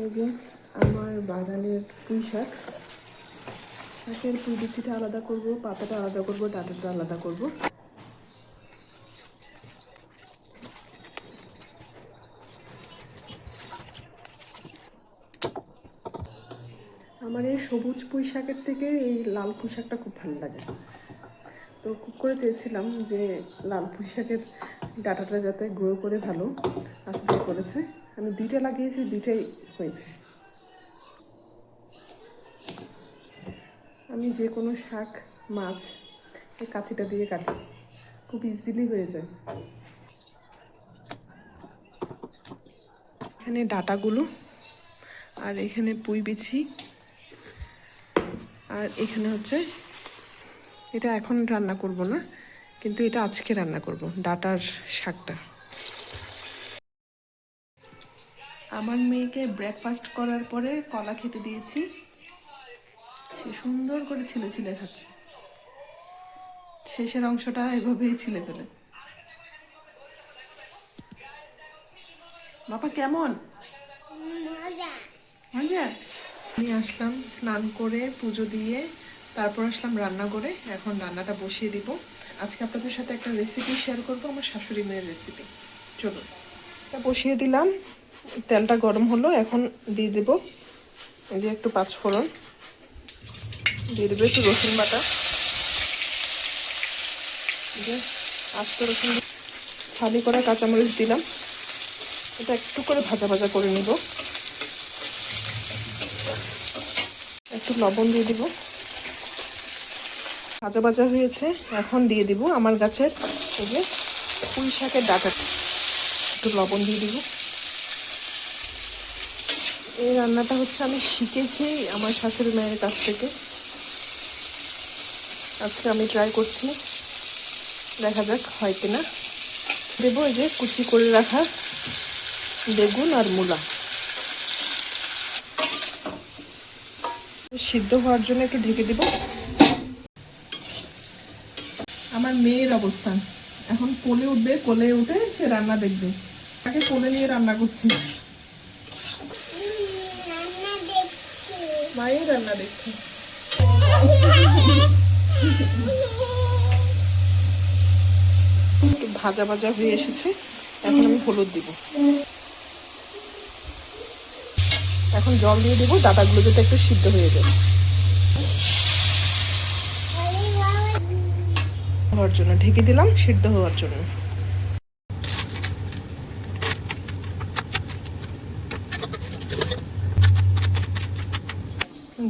এই যে আমার বাগানের পুঁই শাক। শাকের পুঁই বিচিটা আলাদা করব, পাতাটা আলাদা করব, ডাঁটাটা আলাদা করব। আমার এই সবুজ পুঁই শাকের থেকে এই লাল পুঁই শাকটা খুব ভালো লাগে। তো খুব করে চেয়েছিলাম যে লাল পুঁই শাকের ডাঁটাটা যাতে গ্রো করে ভালো, আসলে করেছে। আমি দুইটা লাগিয়েছি, দুইটাই হয়েছে। আমি যে কোনো শাক, মাছ এই কাঁচিটা দিয়ে কাটি, খুব ইজিলি হয়ে যায়। এখানে ডাঁটাগুলো, আর এখানে পুঁই বিছি, আর এখানে হচ্ছে এটা এখন রান্না করব না, কিন্তু এটা আজকে রান্না করব, ডাঁটার শাকটা। আমার মেয়েকে ব্রেকফাস্ট করার পরে কলা খেতে দিয়েছি। সে সুন্দর করে ছিলে ছিলে খাচ্ছে। শেষের অংশটা এভাবেই ছিলে ফেলে। বাবা কেমন মজা? আমি আসলাম স্নান করে, পুজো দিয়ে, তারপর আসলাম রান্না করে। এখন রান্নাটা বসিয়ে দিব। আজকে আপনাদের সাথে একটা রেসিপি শেয়ার করবো, আমার শাশুড়ি মেয়ের রেসিপি। চলুন, এটা বসিয়ে দিলাম। তেলটা গরম হলো, এখন দিয়ে দেব এই যে একটু পাঁচফোড়ন, দিয়ে দেবো একটু রসুন বাটা, আস্ত রসুন, ফালি করা কাঁচামরিচ দিলাম। এটা একটু করে ভাজা ভাজা করে নিব। একটু লবণ দিয়ে দিব। ভাজা ভাজা হয়েছে, এখন দিয়ে দিব আমার গাছের এই যে পুঁই শাকের ডাঁটা। একটু লবণ দিয়ে দিব। এই রান্নাটা হচ্ছে আমি শিখেছি আমার শাশুড়ি মায়ের কাছ থেকে। আজকে আমি ট্রাই করছি, দেখা যাক হয় কিনা। দেবো এই যে কুচি করে রাখা বেগুন আর মূলা। সিদ্ধ হওয়ার জন্য একটু ঢেকে দিব। আমার মেয়ের অবস্থান এখন কোলে উঠবে, কোলে উঠে সে রান্না দেখবে। তাকে কোলে নিয়ে রান্না করছি, মায়ের রান্না দেখছি। একটু ভাজা ভাজা হয়ে এসেছে, এখন আমি হলুদ দিব। এখন জল দিয়ে দেবো, ডাঁটাগুলো যাতে একটু সিদ্ধ হয়ে যায়। হওয়ার জন্য ঢেকে দিলাম, সিদ্ধ হওয়ার জন্য।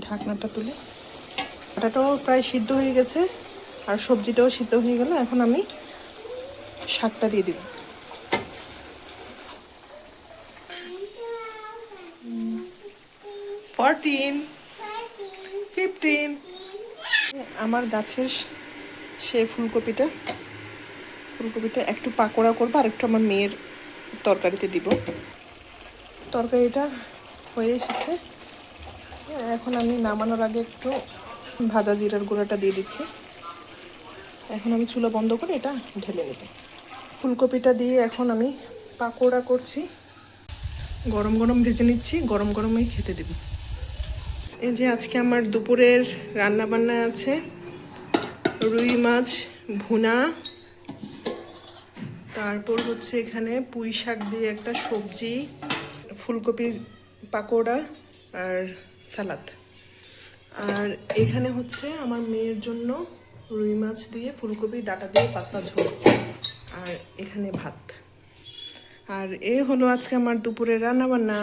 ঢাকনাটা তুলে, ডাঁটাটাও প্রায় সিদ্ধ হয়ে গেছে আর সবজিটাও সিদ্ধ হয়ে গেল। এখন আমি শাকটা দিয়ে দিব। আমার গাছের সে ফুলকপিটা একটু পাকোড়া করবো, আর একটু আমার মেয়ের তরকারিতে দিব। তরকারিটা হয়ে এসেছে, এখন আমি নামানোর আগে একটু ভাজা জিরার গুঁড়াটা দিয়ে দিচ্ছি। এখন আমি চুলা বন্ধ করে এটা ঢেলে নেব। ফুলকপিটা দিয়ে এখন আমি পাকোড়া করছি, গরম গরম ভেজে নিচ্ছি, গরম গরমই খেতে দেব। এই যে আজকে আমার দুপুরের রান্না বান্না আছে রুই মাছ ভুনা, তারপর হচ্ছে এখানে পুঁই শাক দিয়ে একটা সবজি, ফুলকপির পাকোড়া আর সালাদ। আর এখানে হচ্ছে আমার মেয়ের জন্য রুই মাছ দিয়ে ফুলকপি ডাঁটা দিয়ে পাতলা ঝোল, আর এখানে ভাত। আর এ হলো আজকে আমার দুপুরের রান্না বান্না।